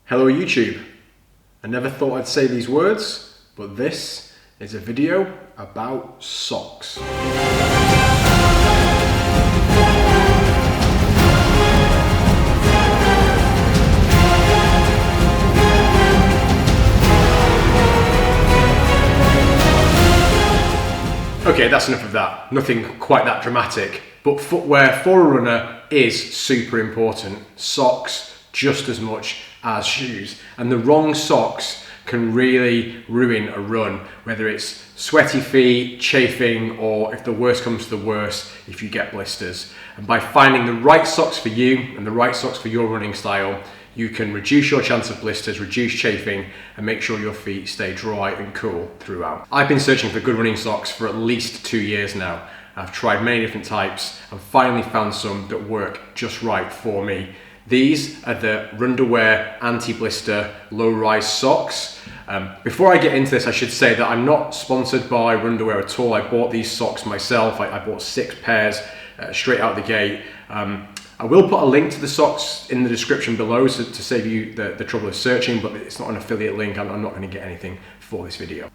Hello YouTube. I never thought I'd say these words, but this is a video about socks. Okay, that's enough of that. Nothing quite that dramatic, but footwear for a runner is super important. Socks just as much as shoes, and the wrong socks can really ruin a run, whether it's sweaty feet, chafing, or if the worst comes to the worst, if you get blisters. And by finding the right socks for you and the right socks for your running style, you can reduce your chance of blisters, reduce chafing, and make sure your feet stay dry and cool throughout. I've been searching for good running socks for at least 2 years now. I've tried many different types and finally found some that work just right for me. These are the Runderwear Anti-Blister Low-Rise Socks. Before I get into this, I should say that I'm not sponsored by Runderwear at all. I bought these socks myself. I bought 6 pairs straight out the gate. I will put a link to the socks in the description below to save you the trouble of searching, but it's not an affiliate link. I'm not going to get anything for this video.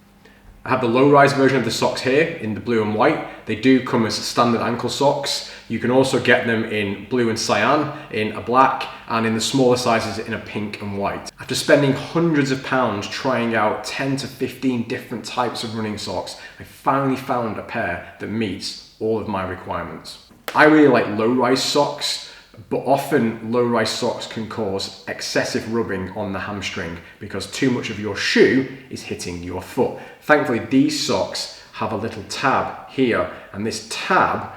I have the low-rise version of the socks here in the blue and white. They do come as standard ankle socks. You can also get them in blue and cyan, in a black, and in the smaller sizes in a pink and white. After spending hundreds of pounds trying out 10 to 15 different types of running socks, I finally found a pair that meets all of my requirements. I really like low-rise socks, but often low-rise socks can cause excessive rubbing on the hamstring because too much of your shoe is hitting your foot. Thankfully, these socks have a little tab here, and this tab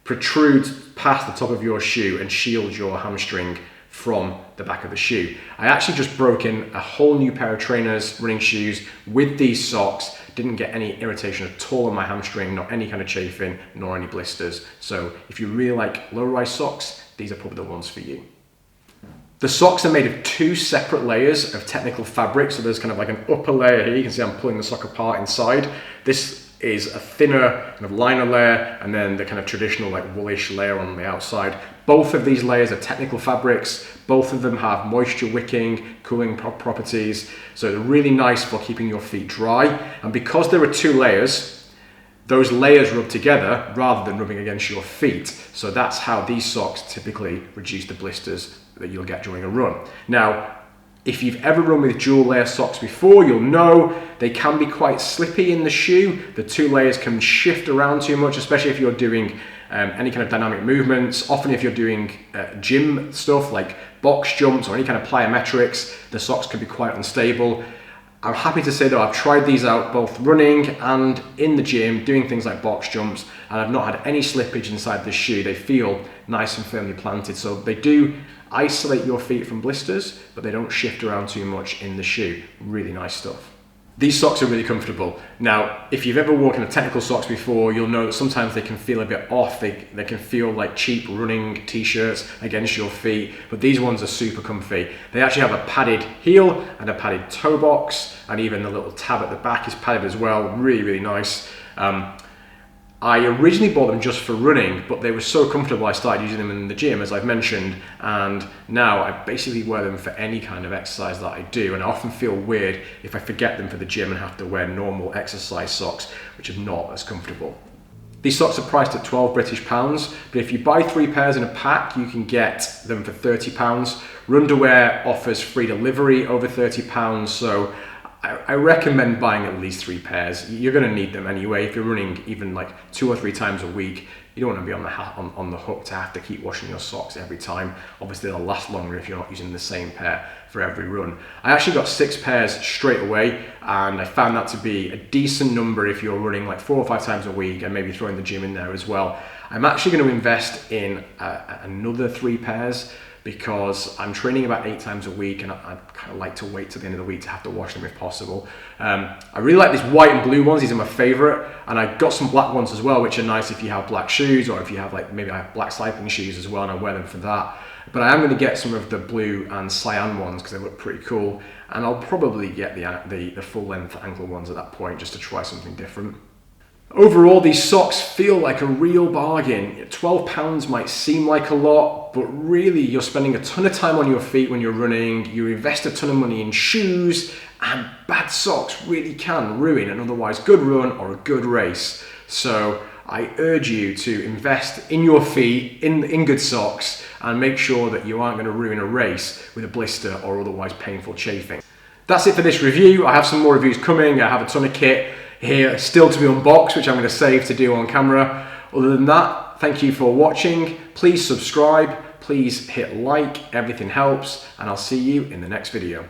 protrudes past the top of your shoe and shields your hamstring from the back of the shoe. I actually just broke in a whole new pair of trainers, running shoes with these socks. Didn't get any irritation at all on my hamstring, not any kind of chafing, nor any blisters. So if you really like low-rise socks, these are probably the ones for you. The socks are made of 2 separate layers of technical fabric. So there's kind of like an upper layer here. You can see I'm pulling the sock apart inside. This is a thinner kind of liner layer, and then the kind of traditional like woolish layer on the outside. Both of these layers are technical fabrics. Both of them have moisture wicking, cooling properties. So they're really nice for keeping your feet dry. And because there are 2 layers, those layers rub together rather than rubbing against your feet. So that's how these socks typically reduce the blisters that you'll get during a run. Now, if you've ever run with dual layer socks before, you'll know they can be quite slippy in the shoe. The 2 layers can shift around too much, especially if you're doing any kind of dynamic movements. Often if you're doing gym stuff like box jumps or any kind of plyometrics, the socks can be quite unstable. I'm happy to say that I've tried these out both running and in the gym, doing things like box jumps, and I've not had any slippage inside the shoe. They feel nice and firmly planted, so they do isolate your feet from blisters, but they don't shift around too much in the shoe. Really nice stuff. These socks are really comfortable. Now, if you've ever worn kind of technical socks before, you'll know that sometimes they can feel a bit off. They can feel like cheap running t-shirts against your feet, but these ones are super comfy. They actually have a padded heel and a padded toe box, and even the little tab at the back is padded as well. Really, really nice. I originally bought them just for running, but they were so comfortable I started using them in the gym, as I've mentioned, and now I basically wear them for any kind of exercise that I do, and I often feel weird if I forget them for the gym and have to wear normal exercise socks, which are not as comfortable. These socks are priced at £12 British, but if you buy 3 pairs in a pack, you can get them for £30. Runderwear offers free delivery over £30, so I recommend buying at least 3 pairs. You're going to need them anyway. If you're running even like 2 or 3 times a week, you don't want to be on the hook to have to keep washing your socks every time. Obviously, they'll last longer if you're not using the same pair for every run. I actually got 6 pairs straight away, and I found that to be a decent number if you're running like 4 or 5 times a week and maybe throwing the gym in there as well. I'm actually going to invest in another 3 pairs because I'm training about 8 times a week, and I kind of like to wait till the end of the week to have to wash them if possible. I really like these white and blue ones. These are my favorite, and I got some black ones as well, which are nice if you have black shoes, or if you have like, maybe I have black cycling shoes as well, and I wear them for that. But I am going to get some of the blue and cyan ones because they look pretty cool, and I'll probably get the full length ankle ones at that point just to try something different. Overall, these socks feel like a real bargain. £12 might seem like a lot, but really you're spending a ton of time on your feet when you're running, you invest a ton of money in shoes, and bad socks really can ruin an otherwise good run or a good race. So I urge you to invest in your feet, in good socks, and make sure that you aren't going to ruin a race with a blister or otherwise painful chafing. That's it for this review. I have some more reviews coming. I have a ton of kit here still to be unboxed, which I'm going to save to do on camera. Other than that, thank you for watching. Please subscribe, please hit like, everything helps, and I'll see you in the next video.